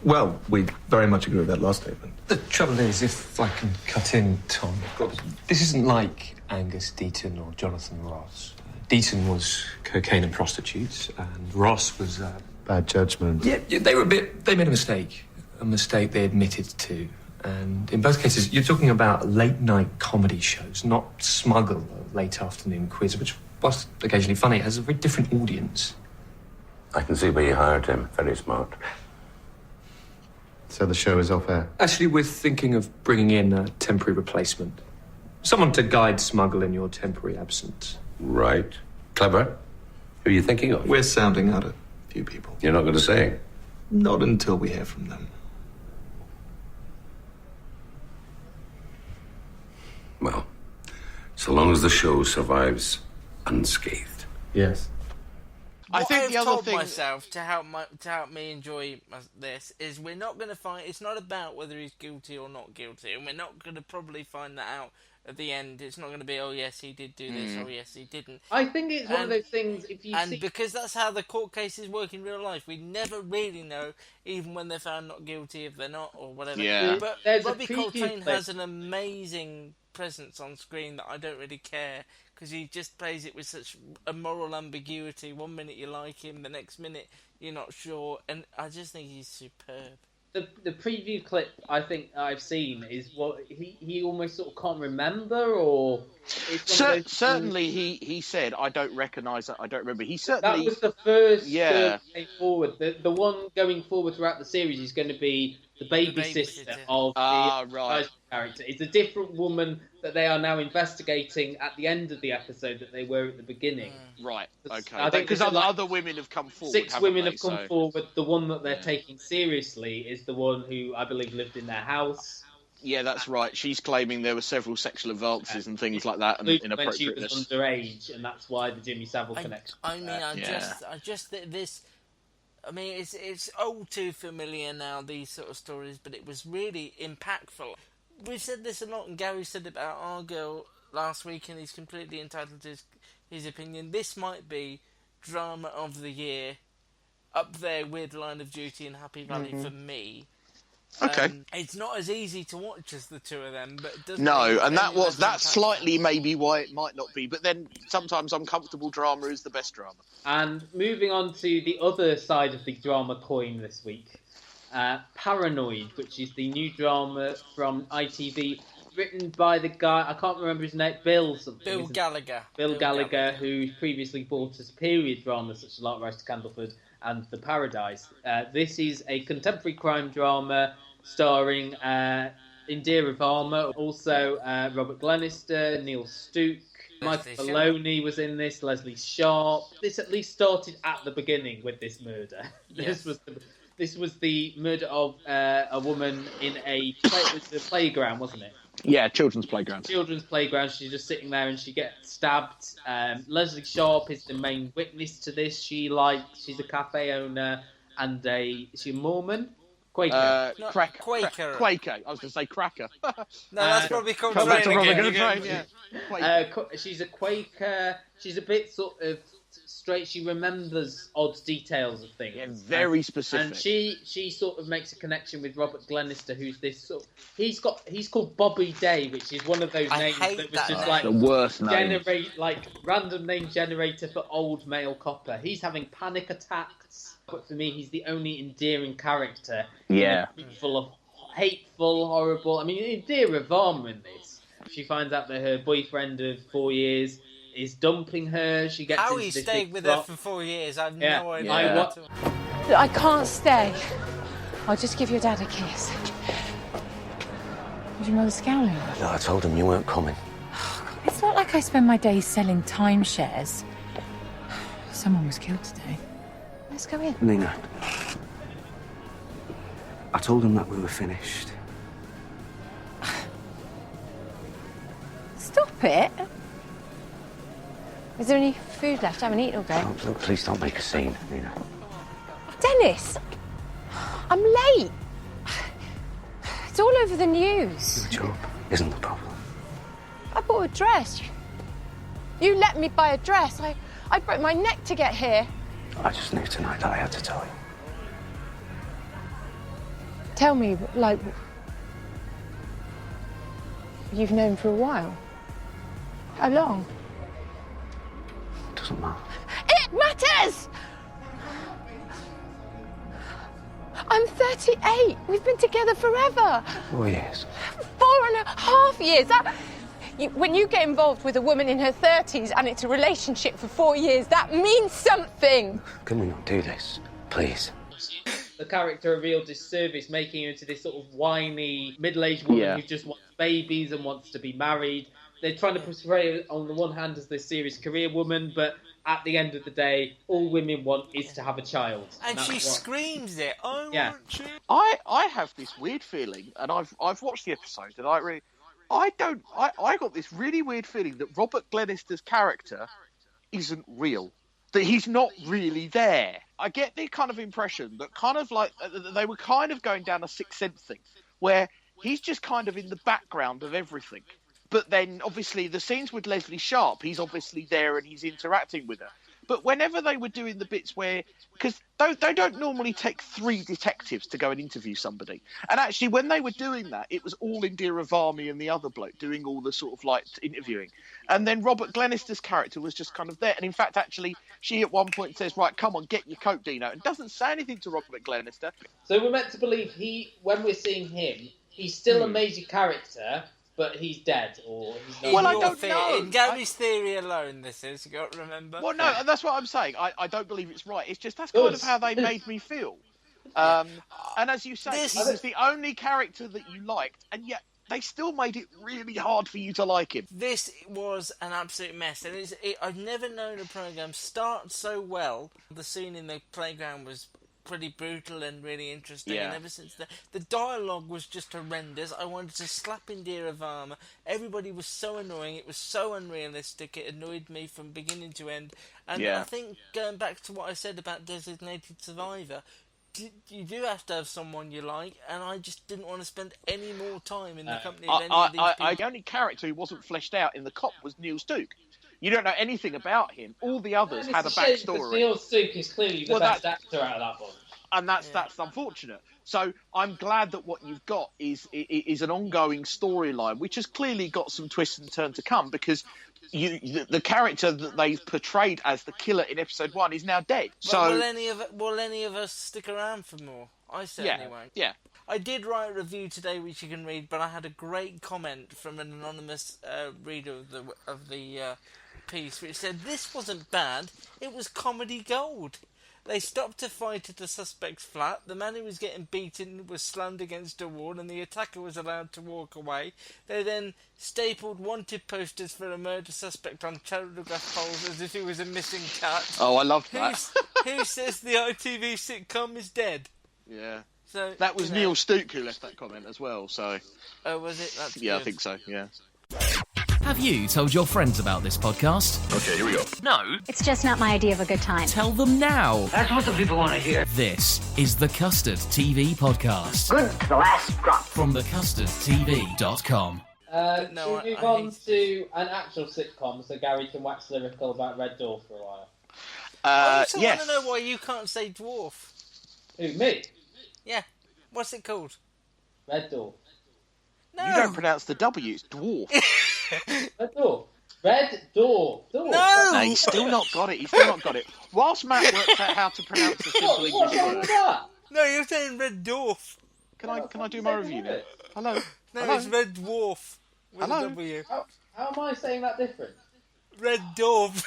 Well, we very much agree with that last statement. The trouble is, if I can cut in, Tom, this isn't like Angus Deaton or Jonathan Ross. Deaton was cocaine and prostitutes, and Ross was... Bad judgment. Yeah, they made a mistake they admitted to. And in both cases, you're talking about late-night comedy shows, not Smuggle or Late Afternoon Quiz, which, whilst occasionally funny, has a very different audience. I can see why you hired him. Very smart. So the show is off air? Actually, we're thinking of bringing in a temporary replacement. Someone to guide Smuggle in your temporary absence. Right. Clever. Who are you thinking of? We're sounding out a few people. You're not going to say? Not until we hear from them. Well, so long as the show survives unscathed. Yes. I think I've the other told thing myself to help me enjoy this is we're not going to find. It's not about whether he's guilty or not guilty, and we're not going to probably find that out at the end. It's not going to be, oh yes, he did do this, oh yes, he didn't. I think it's one of those things. If you see... because that's how the court cases work in real life, we never really know, even when they're found not guilty, if they're not or whatever. Yeah. But There's Robbie a preview Coltrane clip. has an amazing presence on screen that I don't really care, because he just plays it with such a moral ambiguity. 1 minute you like him, the next minute you're not sure, and I just think he's superb. The preview clip I think I've seen is what he almost sort of can't remember, or it's one of those certainly he said, I don't recognise that, I don't remember. He certainly... That was the first Yeah. game forward. The one going forward throughout the series is going to be the baby sister of the right. character. It's a different woman that they are now investigating at the end of the episode that they were at the beginning. Right, I okay. think Because it's like other women have come forward, 6 haven't women they? have come So- forward. The one that they're taking seriously is the one who I believe lived in their house. Yeah, that's right. She's claiming there were several sexual advances and things like that, and When she was inappropriateness. underage, and that's why the Jimmy Savile connection. I just think this. I mean, it's all too familiar now, these sort of stories, but it was really impactful. We've said this a lot, and Gary said it about our girl last week, and he's completely entitled to his opinion. This might be drama of the year, up there with Line of Duty and Happy Valley for me. Okay. It's not as easy to watch as the two of them, but it doesn't No, mean and it's that's impactful. slightly maybe why it might not be. But then sometimes uncomfortable drama is the best drama. And moving on to the other side of the drama coin this week, Paranoid, which is the new drama from ITV, written by the guy, I can't remember his name, Bill something. Bill isn't it? Gallagher. Bill Gallagher, who previously brought us period dramas such as Lark Rise to Candleford and The Paradise. This is a contemporary crime drama starring Indira Varma, also Robert Glenister, Neil Stuke, Michael Maloney was in this, Leslie Sharp. This at least started at the beginning with this murder. Yes. This was the murder of a woman in it was a playground, wasn't it? Yeah, children's playground. Children's playground. She's just sitting there and she gets stabbed. Leslie Sharp is the main witness to this. She's a cafe owner and is she a Mormon? Quaker. Quaker. Quaker. I was going to say cracker. No, that's probably called That's train probably again. going to train, yeah. Quaker. She's a Quaker. She's a bit sort of straight. She remembers odd details of things. Yeah, very specific. And she sort of makes a connection with Robert Glenister, who's this sort. He's called Bobby Day, which is one of those names hate that was that just name. like The worst name. Random name generator for old male copper. He's having panic attacks, but for me, he's the only endearing character. Yeah. Full of hateful, horrible. I mean, Indira Varma in this. She finds out that her boyfriend of 4 years is dumping her. She gets How into he this stayed big with her plot. for 4 years, I've Yeah. no idea. I wa- Look, I can't stay. I'll just give your dad a kiss. Was your mother scowling? No, I told him you weren't coming. It's not like I spend my days selling timeshares. Someone was killed today. Let's go in. Nina, I told him that we were finished. Stop it. Is there any food left? I haven't eaten all day. Oh, look, please don't make a scene, Nina. Dennis! I'm late. It's all over the news. Your job isn't the problem. I bought a dress. You let me buy a dress. I broke my neck to get here. I just knew tonight that I had to tell you. Tell me, like, you've known for a while? How long? Doesn't matter. It matters! I'm 38. We've been together forever. 4 years. 4.5 years. When you get involved with a woman in her 30s and it's a relationship for 4 years, that means something. Can we not do this? Please. The character a real disservice, making her into this sort of whiny, middle-aged woman who just wants babies and wants to be married. They're trying to portray her, on the one hand, as this serious career woman, but at the end of the day, all women want is to have a child. And she screams it. I want you. I have this weird feeling, and I've watched the episode, and I got this really weird feeling that Robert Glenister's character isn't real. That he's not really there. I get the kind of impression that kind of like they were kind of going down a Sixth Sense thing, where he's just kind of in the background of everything. But then, obviously, the scenes with Leslie Sharp, he's obviously there and he's interacting with her. But whenever they were doing the bits where... Because they don't normally take 3 detectives to go and interview somebody. And actually, when they were doing that, it was all Indira Varmi and the other bloke doing all the sort of, like, interviewing. And then Robert Glenister's character was just kind of there. And in fact, actually, she at one point says, right, come on, get your coat, Dino. And doesn't say anything to Robert Glenister. So we're meant to believe when we're seeing him, he's still a major character... but he's dead, or he's not. Well, I don't know. In Gary's theory alone, this is, you got to remember. Well, no, that's what I'm saying. I don't believe it's right. It's just that's kind of how they made me feel. And as you say, he was the only character that you liked, and yet they still made it really hard for you to like him. This was an absolute mess, and I've never known a programme start so well. The scene in the playground was pretty brutal and really interesting, and ever since the dialogue was just horrendous. I wanted to slap Indira Varma. Everybody was so annoying, it was so unrealistic, it annoyed me from beginning to end. And I think, going back to what I said about Designated Survivor, you do have to have someone you like, and I just didn't want to spend any more time in the company of any of these people. The only character who wasn't fleshed out in the cop was Neil Stuke. You don't know anything about him. All the others had a backstory. Neil Stuke is clearly the best actor out of that bunch. And that's unfortunate. So I'm glad that what you've got is an ongoing storyline, which has clearly got some twists and turns to come, because the character that they portrayed as the killer in episode 1 is now dead. So will any of us stick around for more? I certainly won't. Yeah. I did write a review today, which you can read, but I had a great comment from an anonymous reader of the piece, which said, "This wasn't bad, it was comedy gold. They stopped to fight at the suspect's flat. The man who was getting beaten was slammed against a wall and the attacker was allowed to walk away. They then stapled wanted posters for a murder suspect on telegraph poles as if he was a missing cat." Oh, I loved that. Who says the ITV sitcom is dead? Yeah. So that was Neil Stuke who left that comment as well, so... Oh, was it? That's yeah, good. I think so, yeah. Have you told your friends about this podcast? Okay, here we go. No? It's just not my idea of a good time. Tell them now. That's what the people want to hear. This is the Custard TV Podcast. Good to the last drop. From thecustardtv.com. Should we move on to an actual sitcom so Gary can wax lyrical about Red Dwarf for a while? I also want to know why you can't say dwarf. Who, me? Yeah. What's it called? Red Dwarf. No. You don't pronounce the W, it's dwarf. Red Dwarf. Red Dwarf. No! He's still not got it. Whilst Matt works out how to pronounce the simple English word. No, you're saying Red Dwarf. Can I do my review now? Hello? No, Hello? it's Red Dwarf. With Hello? a W. How am I saying that different? Red Dwarf.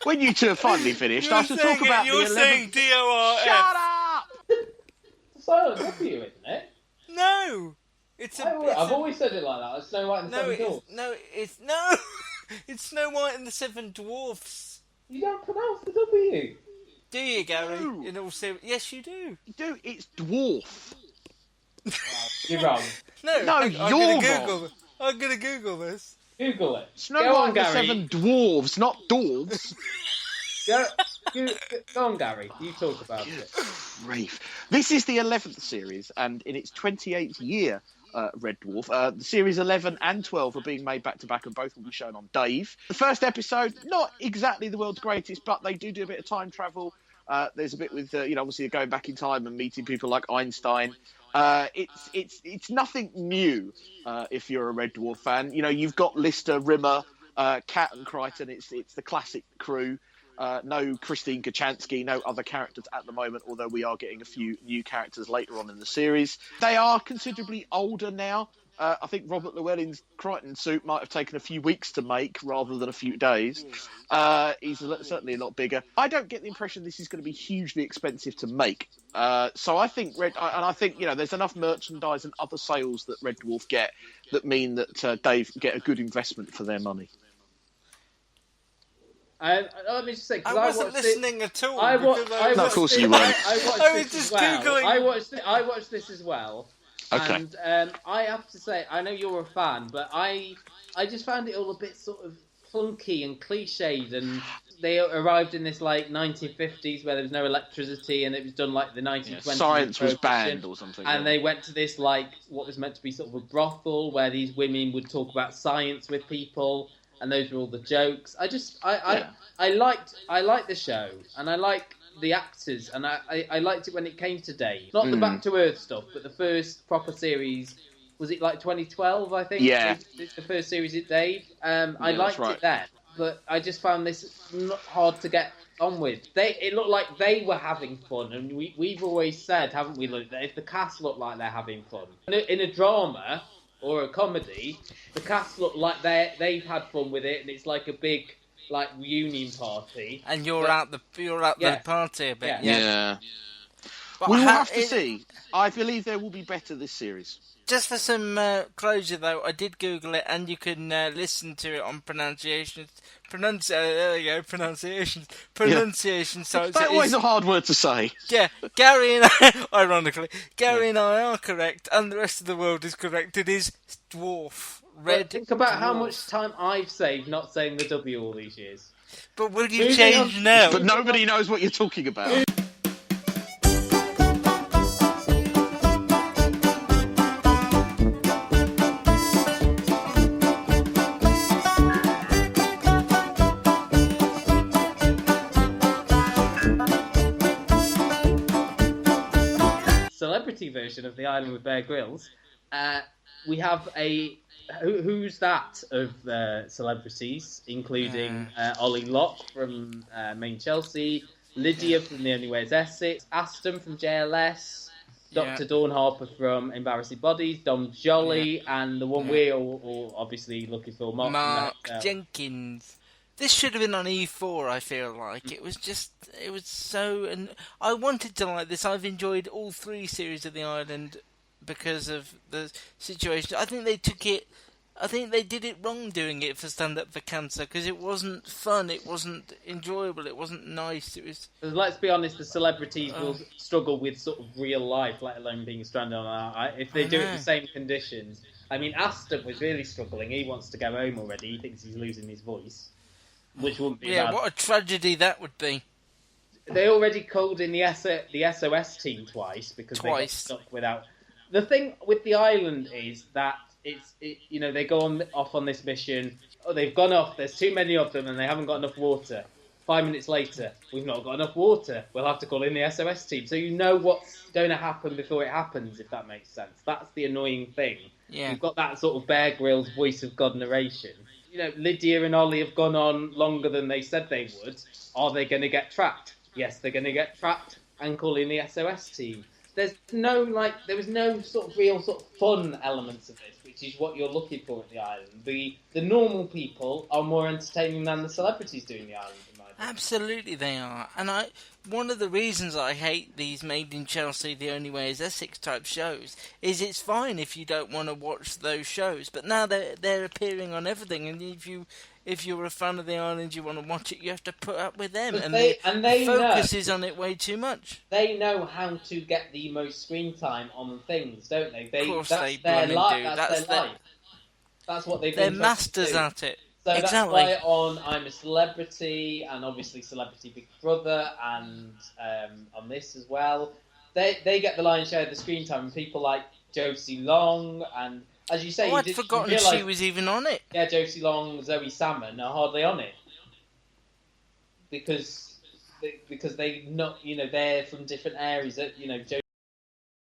When you two are finally finished, I shall talk about the 11th... You're saying DORF. Shut up! It's a silent W, isn't it? No! I've always said it like that. It's Snow White and the Seven Dwarfs. It's Snow White and the Seven Dwarfs. You don't pronounce the W. Do you, Gary? No. In all seriousness, yes, you do. Dude, it's dwarf. You're wrong. No, I'm you're wrong. I'm gonna Google this. Google it. Snow Go White on, and the Gary. Seven Dwarves, not dwarves. Go on, Gary. You talk about it. Grief. This is the 11th series, and in its 28th year, Red Dwarf. The series 11 and 12 are being made back-to-back, and both will be shown on Dave. The first episode, not exactly the world's greatest, but they do a bit of time travel. There's a bit with obviously going back in time and meeting people like Einstein. It's nothing new if you're a Red Dwarf fan. You've got Lister, Rimmer, Cat and Crichton. It's the classic crew. No Christine Kachansky, no other characters at the moment, although we are getting a few new characters later on in the series. They are considerably older now. I think Robert Llewellyn's Crichton suit might have taken a few weeks to make rather than a few days. He's certainly a lot bigger. I don't get the impression this is going to be hugely expensive to make. So I think there's enough merchandise and other sales that Red Dwarf get that mean that they get a good investment for their money. Let me just say, I wasn't listening at all. No, of course you weren't. I was just Googling. I watched this as well. Okay. And I have to say, I know you're a fan, but I just found it all a bit sort of clunky and cliched. And they arrived in this 1950s where there was no electricity, and it was done like the 1920s. Yeah, science was banned or something. And they went to this what was meant to be sort of a brothel where these women would talk about science with people. And those were all the jokes. I liked the show, and I like the actors, and I liked it when it came to Dave. Not the Back to Earth stuff, but the first proper series. Was it 2012? I think. Yeah. The first series of Dave. I liked it then, but I just found this hard to get on with. It looked like they were having fun, and we've always said, haven't we, Luke, that if the cast look like they're having fun in a drama or a comedy, the cast look like they've had fun with it, and it's like a big reunion party. And you're at the party a bit. Yeah. We'll have to see. I believe there will be better this series. Just for some closure, though, I did Google it, and you can listen to it on pronunciations. There you go, pronunciations. Pronunciation sites. That's always a hard word to say. Yeah, Gary and I, ironically, and I are correct, and the rest of the world is correct. It is dwarf. Red. Think about dwarf. how much time I've saved not saying the W all these years. But will you change now? But nobody knows what you're talking about. Celebrity version of The Island with Bear Grylls. We have who's that of celebrities, including Ollie Locke from Main Chelsea, Lydia from The Only Way is Essex, Aston from JLS, Dr. Dawn Harper from Embarrassing Bodies, Dom Jolly, and the one we're all obviously looking for, Mark Jenkins. This should have been on E4, I feel like. It was so... And I wanted to like this. I've enjoyed all 3 series of The Island because of the situation. I think they did it wrong doing it for Stand Up for Cancer, because it wasn't fun, it wasn't enjoyable, it wasn't nice. It was... Let's be honest, the celebrities will struggle with sort of real life, let alone being stranded on our... If they do it in the same conditions. I mean, Aston was really struggling. He wants to go home already. He thinks he's losing his voice. Which wouldn't be bad. What a tragedy that would be. They already called in the SOS team twice because they got stuck without. The thing with the island is that they go off on this mission. Oh, they've gone off. There's too many of them, and they haven't got enough water. 5 minutes later, we've not got enough water. We'll have to call in the SOS team. So you know what's going to happen before it happens, if that makes sense. That's the annoying thing. Yeah. You've got that sort of Bear Grylls voice of God narration. Lydia and Ollie have gone on longer than they said they would. Are they going to get trapped? Yes, they're going to get trapped and call in the SOS team. There was no sort of real sort of fun elements of this, which is what you're looking for at the island. The normal people are more entertaining than the celebrities doing the island, in my opinion. Absolutely they are. And one of the reasons I hate these Made in Chelsea, The Only Way is Essex type shows is it's fine if you don't want to watch those shows, but now they're appearing on everything, and if you're a fan of the island, you want to watch it, you have to put up with them, and they focus is on it way too much. They know how to get the most screen time on things, don't they? Of course that's they their do. That's their life. That's what they've been They're masters at it. So exactly. That's why on I'm a Celebrity, and obviously Celebrity Big Brother, and on this as well, they get the lion's share of the screen time. And people like Josie Long, and as you say, I'd forgotten she was even on it. Yeah, Josie Long, Zoe Salmon are hardly on it because because they not, they're from different areas. That, Joe